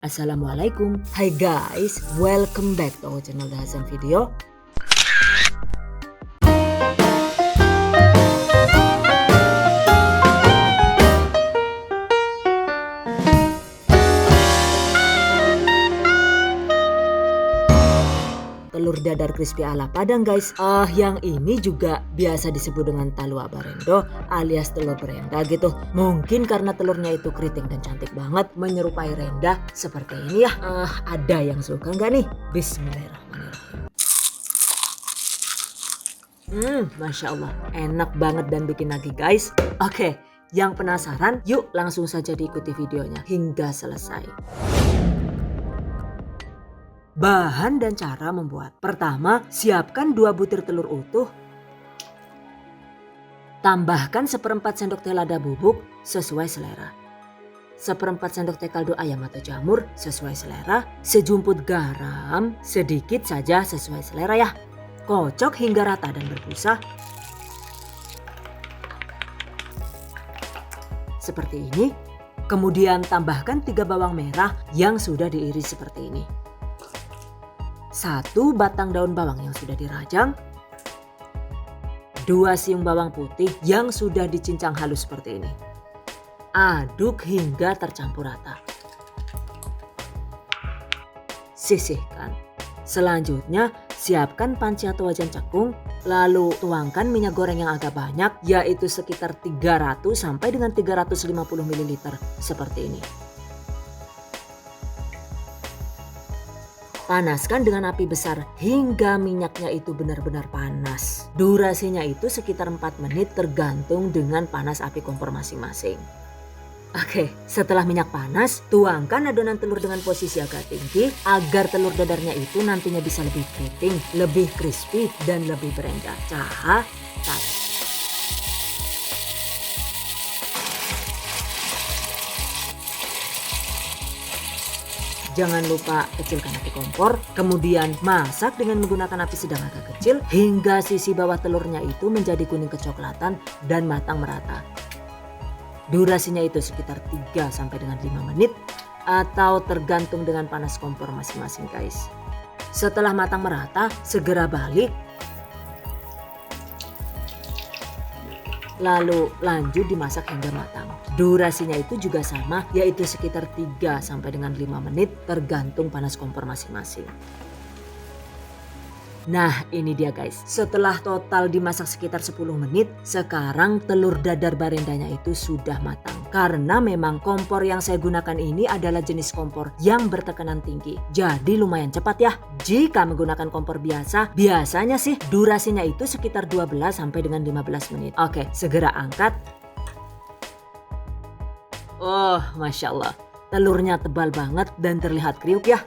Assalamualaikum. Hai guys, welcome back to our channel The Hasan Video. Telur dadar crispy ala Padang guys. Yang ini juga biasa disebut dengan talua barendo alias telur berenda gitu. Mungkin karena telurnya itu keriting dan cantik banget menyerupai renda seperti ini ya. Ada yang suka nggak nih? Bismillahirrahmanirrahim. Masya Allah, enak banget dan bikin nagih guys. Oke, yang penasaran yuk langsung saja diikuti videonya hingga selesai. Bahan dan cara membuat. Pertama, siapkan 2 butir telur utuh. Tambahkan 1/4 sendok teh lada bubuk sesuai selera. 1/4 sendok teh kaldu ayam atau jamur sesuai selera. Sejumput garam sedikit saja sesuai selera ya. Kocok hingga rata dan berbusa. Seperti ini. Kemudian tambahkan 3 bawang merah yang sudah diiris seperti ini. 1 batang daun bawang yang sudah dirajang, 2 siung bawang putih yang sudah dicincang halus seperti ini. Aduk hingga tercampur rata. Sisihkan. Selanjutnya siapkan panci atau wajan cekung, lalu tuangkan minyak goreng yang agak banyak yaitu sekitar 300 sampai dengan 350 ml seperti ini. Panaskan dengan api besar hingga minyaknya itu benar-benar panas. Durasinya itu sekitar 4 menit tergantung dengan panas api kompor masing-masing. Oke, setelah minyak panas, tuangkan adonan telur dengan posisi agak tinggi agar telur dadarnya itu nantinya bisa lebih keriting, lebih crispy dan lebih berenda. Catat. Jangan lupa kecilkan api kompor, kemudian masak dengan menggunakan api sedang agak kecil hingga sisi bawah telurnya itu menjadi kuning kecoklatan dan matang merata. Durasinya itu sekitar 3 sampai dengan 5 menit atau tergantung dengan panas kompor masing-masing guys. Setelah matang merata, segera balik. Lalu lanjut dimasak hingga matang. Durasinya itu juga sama yaitu sekitar 3 sampai dengan 5 menit tergantung panas kompor masing-masing. Nah ini dia guys, setelah total dimasak sekitar 10 menit, sekarang telur dadar barendanya itu sudah matang. Karena memang kompor yang saya gunakan ini adalah jenis kompor yang bertekanan tinggi. Jadi lumayan cepat ya. Jika menggunakan kompor biasa, biasanya sih durasinya itu sekitar 12 sampai dengan 15 menit. Oke, segera angkat. Oh, Masya Allah. Telurnya tebal banget dan terlihat kriuk ya.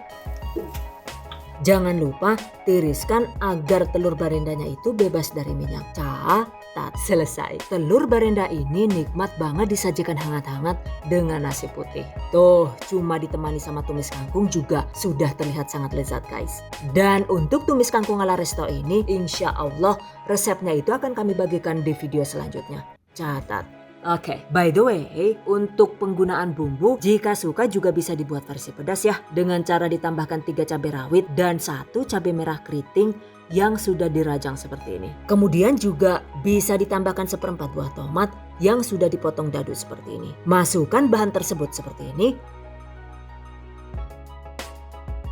Jangan lupa tiriskan agar telur barendanya itu bebas dari minyak. Catat, selesai. Telur barenda ini nikmat banget disajikan hangat-hangat dengan nasi putih. Tuh, cuma ditemani sama tumis kangkung juga sudah terlihat sangat lezat guys. Dan untuk tumis kangkung ala resto ini, insya Allah resepnya itu akan kami bagikan di video selanjutnya. Catat. Oke, by the way, untuk penggunaan bumbu, jika suka juga bisa dibuat versi pedas ya. Dengan cara ditambahkan 3 cabai rawit dan 1 cabai merah keriting yang sudah dirajang seperti ini. Kemudian juga bisa ditambahkan 1/4 buah tomat yang sudah dipotong dadu seperti ini. Masukkan bahan tersebut seperti ini.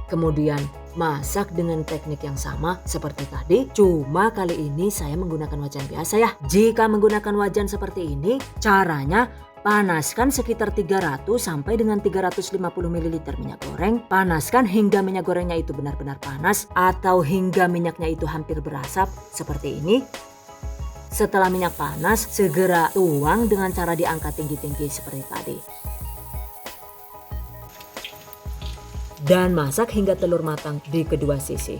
Kemudian masak dengan teknik yang sama seperti tadi, cuma kali ini saya menggunakan wajan biasa ya. Jika menggunakan wajan seperti ini, caranya panaskan sekitar 300 sampai dengan 350 ml minyak goreng. Panaskan hingga minyak gorengnya itu benar-benar panas atau hingga minyaknya itu hampir berasap seperti ini. Setelah minyak panas, segera tuang dengan cara diangkat tinggi-tinggi seperti tadi. Dan masak hingga telur matang di kedua sisi.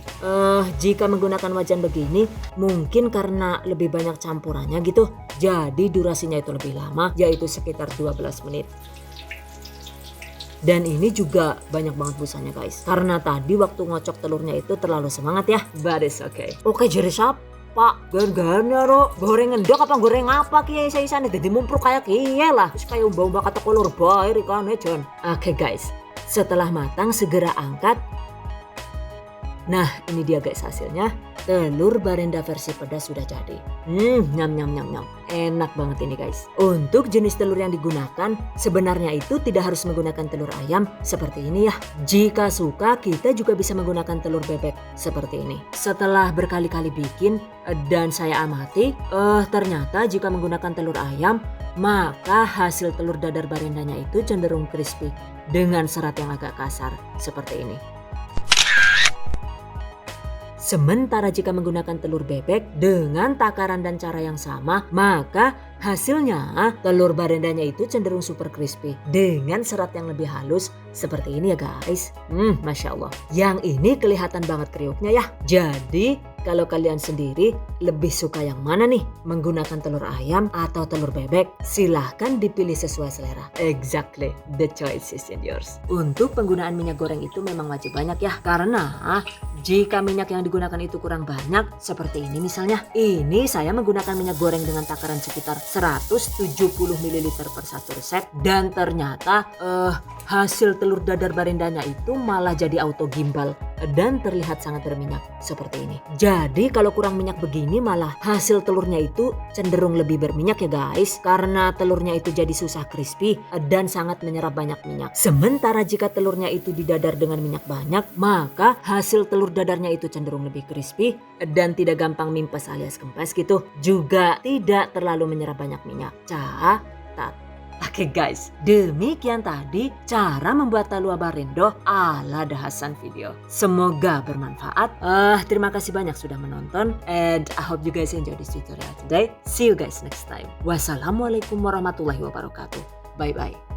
Jika menggunakan wajan begini mungkin karena lebih banyak campurannya gitu, jadi durasinya itu lebih lama yaitu sekitar 12 menit. Dan ini juga banyak banget busanya guys, karena tadi waktu ngocok telurnya itu terlalu semangat ya. But it's okay. Oke, jadi siapa? Gan-gannya ro, goreng endok apa goreng apa kiai saya dadi mumpruk kayak kiai lah. Terus kayak umba-umba kata kolor bae rikane John. Oke guys. Setelah matang segera angkat. Nah ini dia guys hasilnya. Telur Barenda versi pedas sudah jadi. Nyam nyam nyam nyam. Enak banget ini guys. Untuk jenis telur yang digunakan sebenarnya itu tidak harus menggunakan telur ayam seperti ini ya. Jika suka kita juga bisa menggunakan telur bebek seperti ini. Setelah berkali-kali bikin dan saya amati, ternyata jika menggunakan telur ayam maka hasil telur dadar barendanya itu cenderung crispy dengan serat yang agak kasar seperti ini. Sementara jika menggunakan telur bebek dengan takaran dan cara yang sama, maka hasilnya telur barendanya itu cenderung super crispy dengan serat yang lebih halus seperti ini ya guys. Masya Allah. Yang ini kelihatan banget kriuknya ya. Jadi kalau kalian sendiri lebih suka yang mana nih? Menggunakan telur ayam atau telur bebek? Silahkan dipilih sesuai selera. Exactly, the choice is in yours. Untuk penggunaan minyak goreng itu memang wajib banyak ya. Karena jika minyak yang digunakan itu kurang banyak, seperti ini misalnya. Ini saya menggunakan minyak goreng dengan takaran sekitar 170 ml per satu resep. Dan ternyata hasil telur dadar barendanya itu malah jadi auto gimbal dan terlihat sangat berminyak seperti ini. Jadi kalau kurang minyak begini malah hasil telurnya itu cenderung lebih berminyak ya guys. Karena telurnya itu jadi susah crispy dan sangat menyerap banyak minyak. Sementara jika telurnya itu didadar dengan minyak banyak, maka hasil telur dadarnya itu cenderung lebih crispy dan tidak gampang mimpes alias kempes gitu. Juga tidak terlalu menyerap banyak minyak. Catat. Oke guys, demikian tadi cara membuat talua barendo ala Dahasan video. Semoga bermanfaat. Terima kasih banyak sudah menonton and I hope you guys enjoy this tutorial today. See you guys next time. Wassalamualaikum warahmatullahi wabarakatuh. Bye bye.